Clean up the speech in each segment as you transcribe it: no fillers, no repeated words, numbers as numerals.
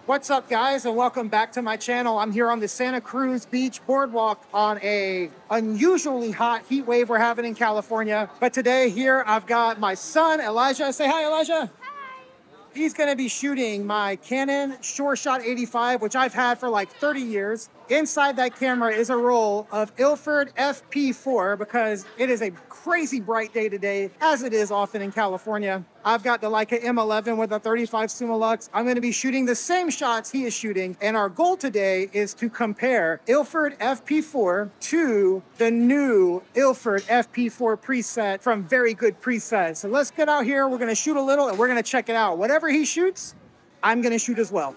What's up, guys, and welcome back to my channel. I'm here on the Santa Cruz Beach Boardwalk on a unusually hot heat wave we're having in California. But today here I've got my son, Elijah. Say hi, Elijah. He's gonna be shooting my Canon SureShot 85, which I've had for like 30 years. Inside that camera is a roll of Ilford FP4 because it is a crazy bright day today, as it is often in California. I've got the Leica M11 with a 35 Summilux. I'm gonna be shooting the same shots he is shooting, and our goal today is to compare Ilford FP4 to the new Ilford FP4 preset from Very Good Presets. So let's get out here, we're gonna shoot a little, and we're gonna check it out. Whatever he shoots, I'm gonna shoot as well.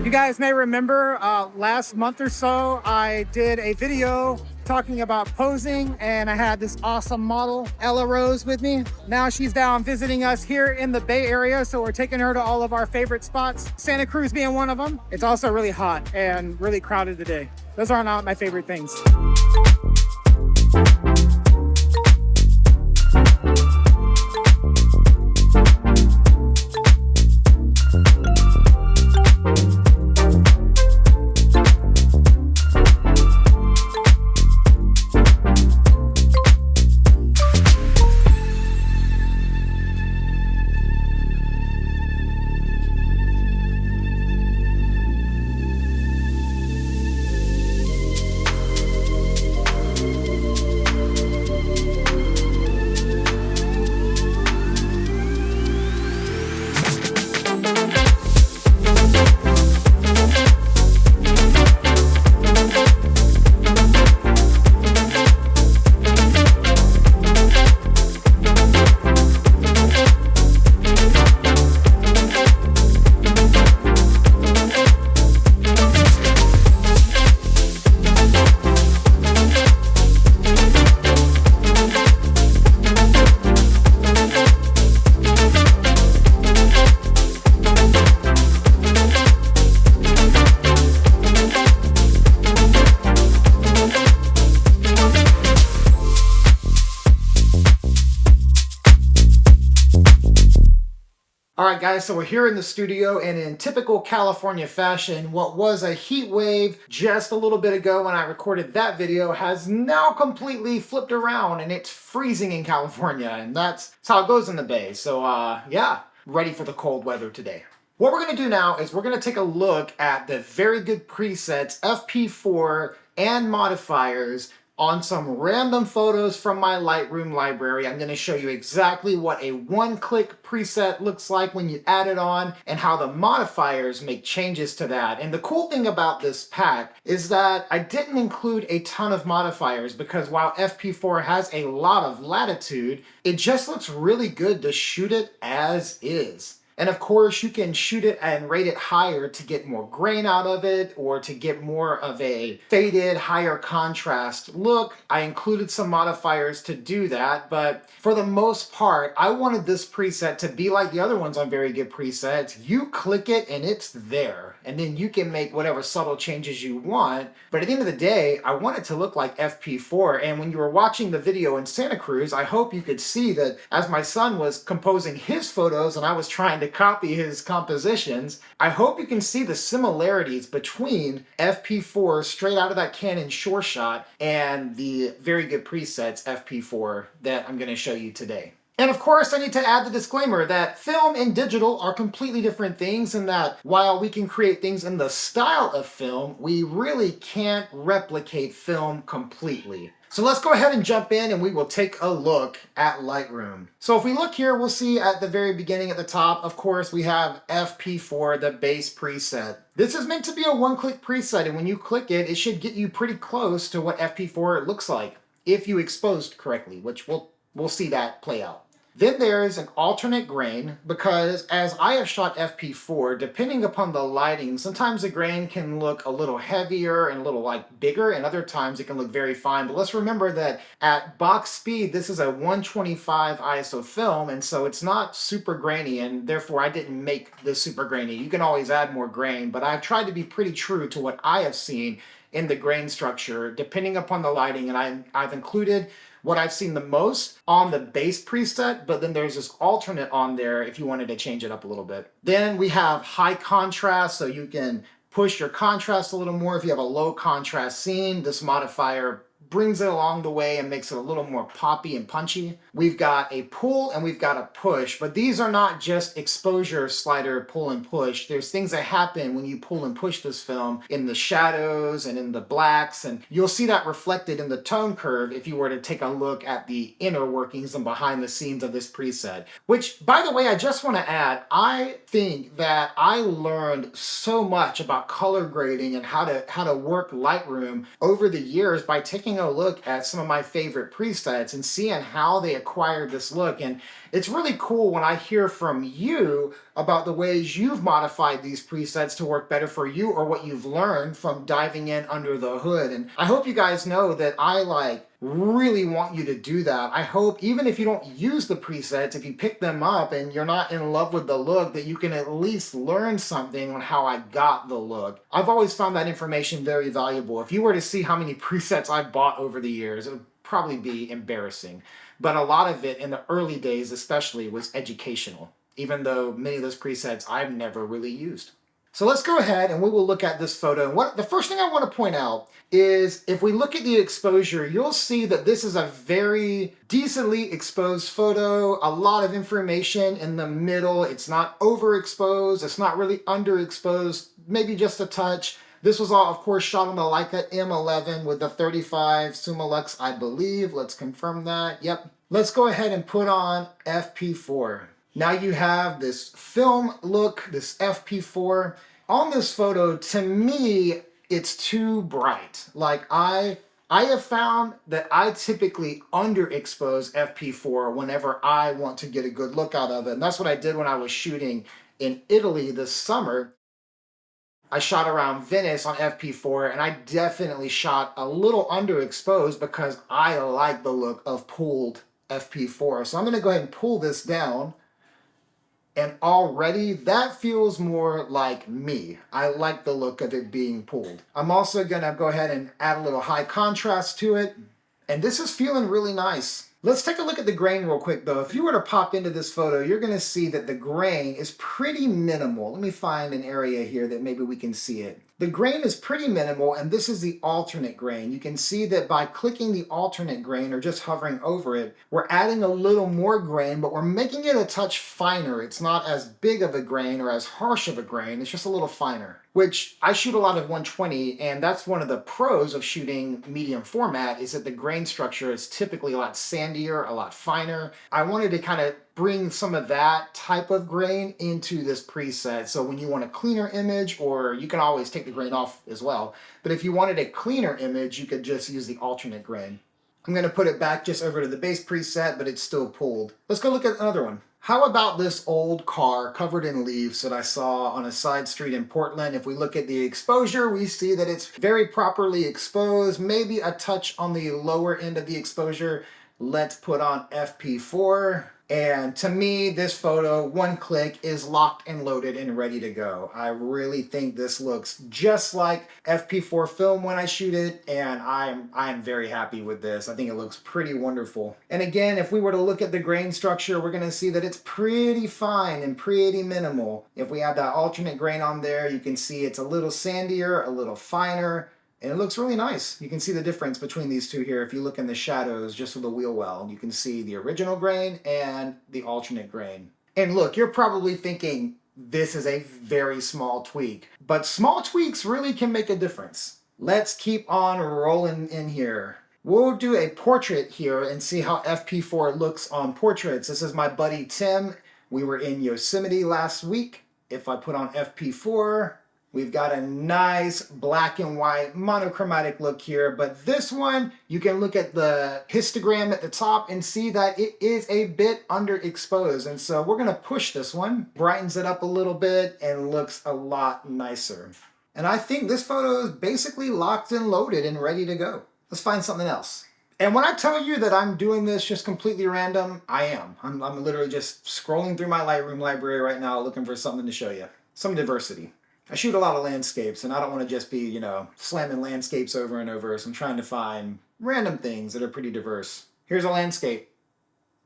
You guys may remember last month or so, I did a video talking about posing, and I had this awesome model, Ella Rose, with me. Now she's down visiting us here in the Bay Area, so we're taking her to all of our favorite spots, Santa Cruz being one of them. It's also really hot and really crowded today. Those are not my favorite things. All right, guys, so we're here in the studio, and in typical California fashion, what was a heat wave just a little bit ago when I recorded that video has now completely flipped around, and it's freezing in California, and that's how it goes in the Bay. So, yeah, ready for the cold weather today. What we're going to do now is we're going to take a look at the Very Good Presets FP4 and modifiers on some random photos from my Lightroom library. I'm going to show you exactly what a one-click preset looks like when you add it on and how the modifiers make changes to that. And the cool thing about this pack is that I didn't include a ton of modifiers because while FP4 has a lot of latitude, it just looks really good to shoot it as is. And of course, you can shoot it and rate it higher to get more grain out of it or to get more of a faded, higher contrast look. I included some modifiers to do that, but for the most part, I wanted this preset to be like the other ones on Very Good Presets. You click it and it's there, and then you can make whatever subtle changes you want. But at the end of the day, I want it to look like FP4. And when you were watching the video in Santa Cruz, I hope you could see that as my son was composing his photos and I was trying to copy his compositions, I hope you can see the similarities between FP4 straight out of that Canon Sure Shot and the Very Good Presets FP4 that I'm going to show you today. And of course, I need to add the disclaimer that film and digital are completely different things, and that while we can create things in the style of film, we really can't replicate film completely. So let's go ahead and jump in and we will take a look at Lightroom. So if we look here, we'll see at the very beginning at the top, of course, we have FP4, the base preset. This is meant to be a one-click preset, and when you click it, it should get you pretty close to what FP4 looks like if you exposed correctly, which we'll see that play out. Then there is an alternate grain, because as I have shot FP4, depending upon the lighting, sometimes the grain can look a little heavier and a little like bigger, and other times it can look very fine. But let's remember that at box speed, this is a 125 ISO film, and so it's not super grainy, and therefore I didn't make this super grainy. You can always add more grain, but I've tried to be pretty true to what I have seen in the grain structure, depending upon the lighting, and I've included what I've seen the most on the base preset, but then there's this alternate on there if you wanted to change it up a little bit. Then we have high contrast, so you can push your contrast a little more. If you have a low contrast scene, this modifier brings it along the way and makes it a little more poppy and punchy. We've got a pull and we've got a push, but these are not just exposure slider pull and push. There's things that happen when you pull and push this film in the shadows and in the blacks, and you'll see that reflected in the tone curve if you were to take a look at the inner workings and behind the scenes of this preset. Which, by the way, I just want to add, I think that I learned so much about color grading and how to work Lightroom over the years by taking a look at some of my favorite presets and seeing how they acquired this look. And it's really cool when I hear from you about the ways you've modified these presets to work better for you, or what you've learned from diving in under the hood. And I hope you guys know that I really want you to do that. I hope even if you don't use the presets, if you pick them up and you're not in love with the look, that you can at least learn something on how I got the look. I've always found that information very valuable. If you were to see how many presets I've bought over the years, it would probably be embarrassing. But a lot of it in the early days especially was educational, even though many of those presets I've never really used. So let's go ahead and we will look at this photo. And the first thing I want to point out is if we look at the exposure, you'll see that this is a very decently exposed photo. A lot of information in the middle. It's not overexposed. It's not really underexposed. Maybe just a touch. This was all, of course, shot on the Leica M11 with the 35 Summilux, I believe. Let's confirm that. Yep. Let's go ahead and put on FP4. Now you have this film look, this FP4. On this photo, to me, it's too bright. Like I have found that I typically underexpose FP4 whenever I want to get a good look out of it. And that's what I did when I was shooting in Italy this summer. I shot around Venice on FP4, and I definitely shot a little underexposed because I like the look of pulled FP4. So I'm going to go ahead and pull this down. And already that feels more like me. I like the look of it being pulled. I'm also gonna go ahead and add a little high contrast to it. And this is feeling really nice. Let's take a look at the grain real quick though. If you were to pop into this photo, you're gonna see that the grain is pretty minimal. Let me find an area here that maybe we can see it. The grain is pretty minimal, and this is the alternate grain. You can see that by clicking the alternate grain or just hovering over it, we're adding a little more grain, but we're making it a touch finer. It's not as big of a grain or as harsh of a grain. It's just a little finer, which I shoot a lot of 120, and that's one of the pros of shooting medium format is that the grain structure is typically a lot sandier, a lot finer. I wanted to kind of bring some of that type of grain into this preset. So when you want a cleaner image, or you can always take the grain off as well, but if you wanted a cleaner image, you could just use the alternate grain. I'm gonna put it back just over to the base preset, but it's still pulled. Let's go look at another one. How about this old car covered in leaves that I saw on a side street in Portland? If we look at the exposure, we see that it's very properly exposed, maybe a touch on the lower end of the exposure. Let's put on FP4. And to me, this photo, one click, is locked and loaded and ready to go. I really think this looks just like FP4 film when I shoot it, and I'm very happy with this. I think it looks pretty wonderful. And again, if we were to look at the grain structure, we're gonna see that it's pretty fine and pretty minimal. If we have that alternate grain on there, you can see it's a little sandier, a little finer, and it looks really nice. You can see the difference between these two here. If you look in the shadows just with the wheel well, you can see the original grain and the alternate grain. And look, you're probably thinking this is a very small tweak, but small tweaks really can make a difference. Let's keep on rolling in here. We'll do a portrait here and see how FP4 looks on portraits. This is my buddy Tim. We were in Yosemite last week. If I put on FP4, we've got a nice black and white monochromatic look here, but this one, you can look at the histogram at the top and see that it is a bit underexposed. And so we're gonna push this one, brightens it up a little bit, and looks a lot nicer. And I think this photo is basically locked and loaded and ready to go. Let's find something else. And when I tell you that I'm doing this just completely random, I am. I'm literally just scrolling through my Lightroom library right now looking for something to show you. Some diversity. I shoot a lot of landscapes, and I don't want to just be, you know, slamming landscapes over and over, so I'm trying to find random things that are pretty diverse. Here's a landscape.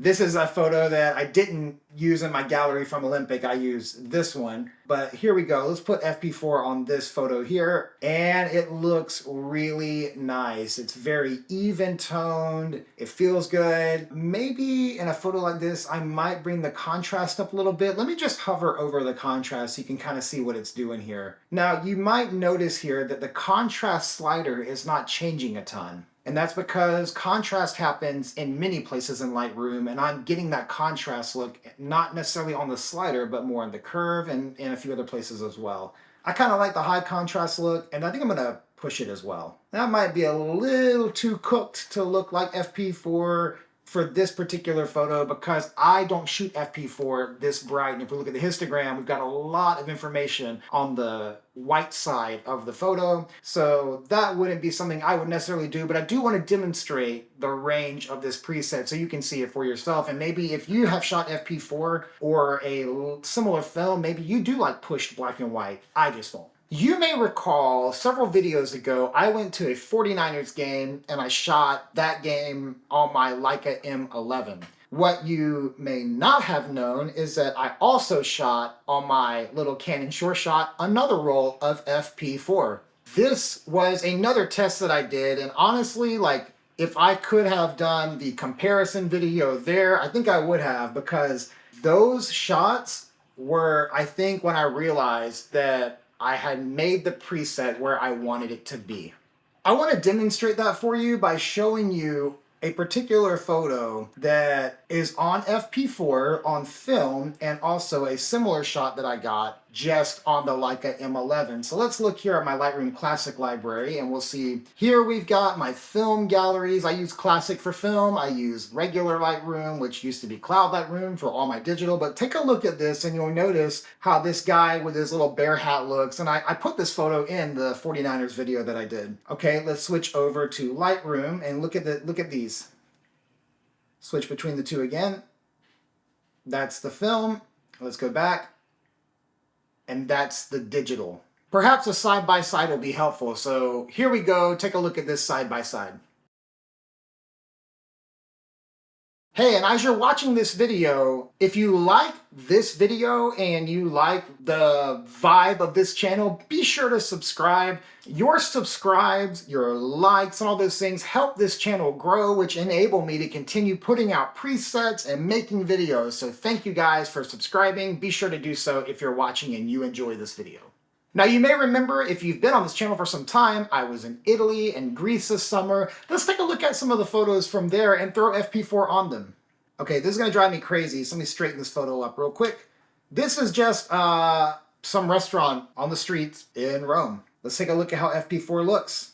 This is a photo that I didn't use in my gallery from Olympic. I used this one, but here we go. Let's put FP4 on this photo here, and it looks really nice. It's very even toned. It feels good. Maybe in a photo like this, I might bring the contrast up a little bit. Let me just hover over the contrast so you can kind of see what it's doing here. Now, you might notice here that the contrast slider is not changing a ton. And that's because contrast happens in many places in Lightroom, and I'm getting that contrast look not necessarily on the slider, but more on the curve and in a few other places as well. I kind of like the high contrast look, and I think I'm gonna push it as well. That might be a little too cooked to look like FP4 for this particular photo because I don't shoot FP4 this bright. And if we look at the histogram, we've got a lot of information on the white side of the photo. So that wouldn't be something I would necessarily do, but I do want to demonstrate the range of this preset so you can see it for yourself. And maybe if you have shot FP4 or a similar film, maybe you do like pushed black and white. I just don't. You may recall several videos ago, I went to a 49ers game and I shot that game on my Leica M11. What you may not have known is that I also shot on my little Canon Sure Shot another roll of FP4. This was another test that I did, and honestly, like, if I could have done the comparison video there, I think I would have, because those shots were, I think, when I realized that I had made the preset where I wanted it to be. I want to demonstrate that for you by showing you a particular photo that is on FP4 on film, and also a similar shot that I got just on the Leica M11. So let's look here at my Lightroom Classic library, and we'll see here we've got my film galleries. I use Classic for film. I use regular Lightroom, which used to be Cloud Lightroom, for all my digital. But take a look at this and you'll notice how this guy with his little bear hat looks. And I put this photo in the 49ers video that I did. Okay, let's switch over to Lightroom and look at these. Switch between the two again. That's the film. Let's go back. And that's the digital. Perhaps a side-by-side will be helpful. So here we go. Take a look at this side-by-side. Hey, and as you're watching this video, if you like this video and you like the vibe of this channel, be sure to subscribe. Your subscribes, your likes, and all those things help this channel grow, which enable me to continue putting out presets and making videos. So thank you guys for subscribing. Be sure to do so if you're watching and you enjoy this video. Now, you may remember, if you've been on this channel for some time, I was in Italy and Greece this summer. Let's take a look at some of the photos from there and throw FP4 on them. Okay, this is gonna drive me crazy, so let me straighten this photo up real quick. This is just some restaurant on the streets in Rome. Let's take a look at how FP4 looks.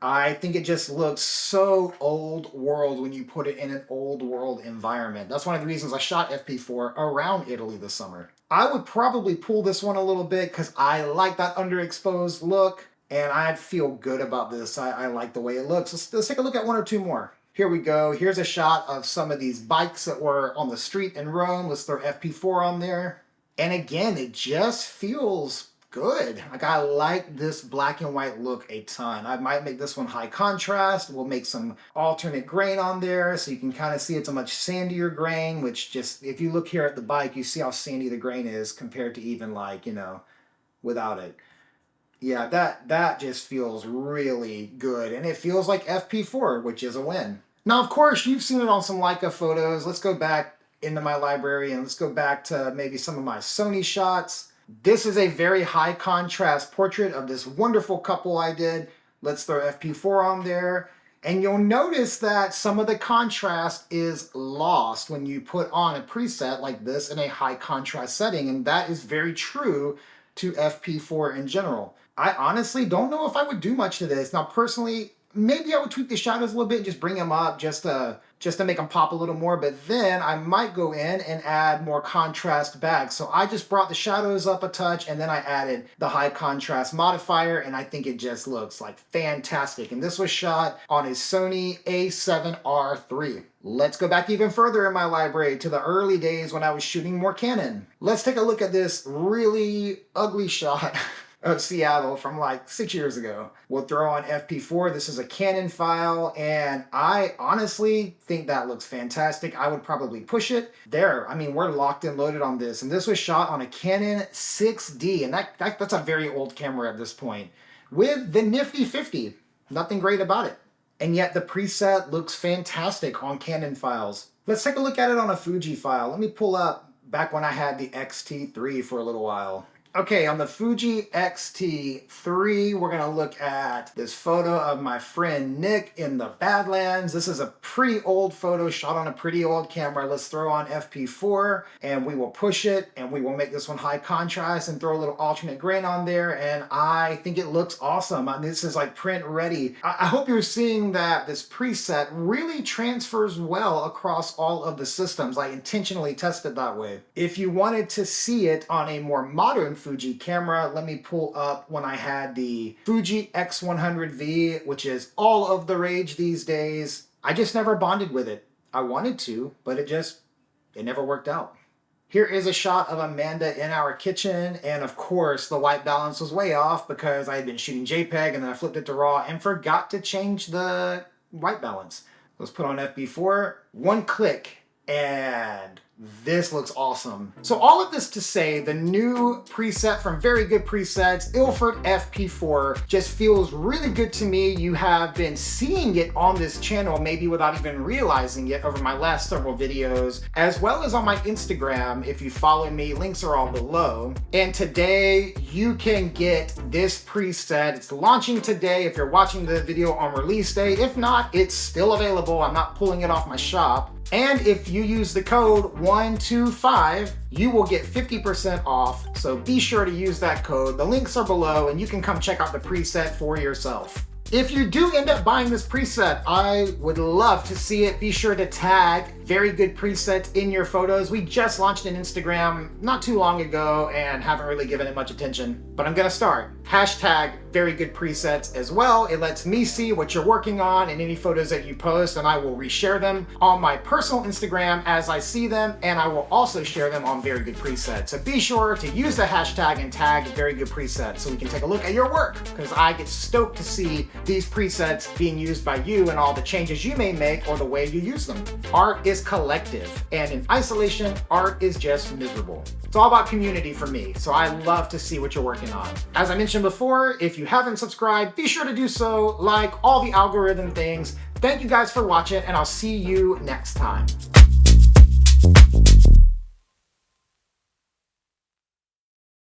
I think it just looks so old world when you put it in an old world environment. That's one of the reasons I shot FP4 around Italy this summer. I would probably pull this one a little bit because I like that underexposed look and I'd feel good about this. I like the way it looks. Let's take a look at one or two more. Here we go. Here's a shot of some of these bikes that were on the street in Rome. Let's throw FP4 on there. And again, it just feels good. Like, I like this black and white look a ton. I might make this one high contrast. We'll make some alternate grain on there so you can kind of see it's a much sandier grain, which just, if you look here at the bike, you see how sandy the grain is compared to even like, you know, without it. Yeah, that just feels really good. And it feels like FP4, which is a win. Now, of course, you've seen it on some Leica photos. Let's go back into my library and let's go back to maybe some of my Sony shots. This is a very high contrast portrait of this wonderful couple I did. Let's throw FP4 on there. And you'll notice that some of the contrast is lost when you put on a preset like this in a high contrast setting. And that is very true to FP4 in general. I honestly don't know if I would do much to this. Now, personally, maybe I would tweak the shadows a little bit, just bring them up just to make them pop a little more, but then I might go in and add more contrast back. So I just brought the shadows up a touch and then I added the high contrast modifier and I think it just looks like fantastic. And this was shot on a Sony a7R III. Let's go back even further in my library to the early days when I was shooting more Canon. Let's take a look at this really ugly shot of Seattle from like 6 years ago. We'll throw on FP4. This is a Canon file, and I honestly think that looks fantastic. I would probably push it. There, I mean, we're locked and loaded on this, and this was shot on a Canon 6D, and that's a very old camera at this point, with the nifty 50. Nothing great about it. And yet the preset looks fantastic on Canon files. Let's take a look at it on a Fuji file. Let me pull up back when I had the X-T3 for a little while. Okay, on the Fuji X-T3, we're gonna look at this photo of my friend Nick in the Badlands. This is a pretty old photo shot on a pretty old camera. Let's throw on FP4 and we will push it and we will make this one high contrast and throw a little alternate grain on there. And I think it looks awesome. This is like print ready. I hope you're seeing that this preset really transfers well across all of the systems. I intentionally tested that way. If you wanted to see it on a more modern Fuji camera, let me pull up when I had the Fuji X100V, which is all of the rage these days. I just never bonded with it. I wanted to, but it never worked out. Here is a shot of Amanda in our kitchen, and of course the white balance was way off because I had been shooting JPEG and then I flipped it to RAW and forgot to change the white balance. Let's put on FP4, one click, and this looks awesome. So all of this to say, the new preset from Very Good Presets, Ilford FP4, just feels really good to me. You have been seeing it on this channel, maybe without even realizing it, over my last several videos, as well as on my Instagram. If you follow me, links are all below. And today you can get this preset. It's launching today if you're watching the video on release day. If not, it's still available. I'm not pulling it off my shop. And if you use the code 125, you will get 50% off. So be sure to use that code. The links are below and you can come check out the preset for yourself. If you do end up buying this preset, I would love to see it. Be sure to tag Very Good Presets in your photos. We just launched an Instagram not too long ago and haven't really given it much attention, but I'm gonna start. Hashtag Very Good Presets as well. It lets me see what you're working on and any photos that you post, and I will reshare them on my personal Instagram as I see them, and I will also share them on Very Good Presets. So be sure to use the hashtag and tag Very Good Presets so we can take a look at your work, because I get stoked to see these presets being used by you and all the changes you may make or the way you use them. Art is collective, and in isolation, art is just miserable. It's all about community for me, so I love to see what you're working on. As I mentioned before, if you haven't subscribed, be sure to do so, like all the algorithm things. Thank you guys for watching, and I'll see you next time.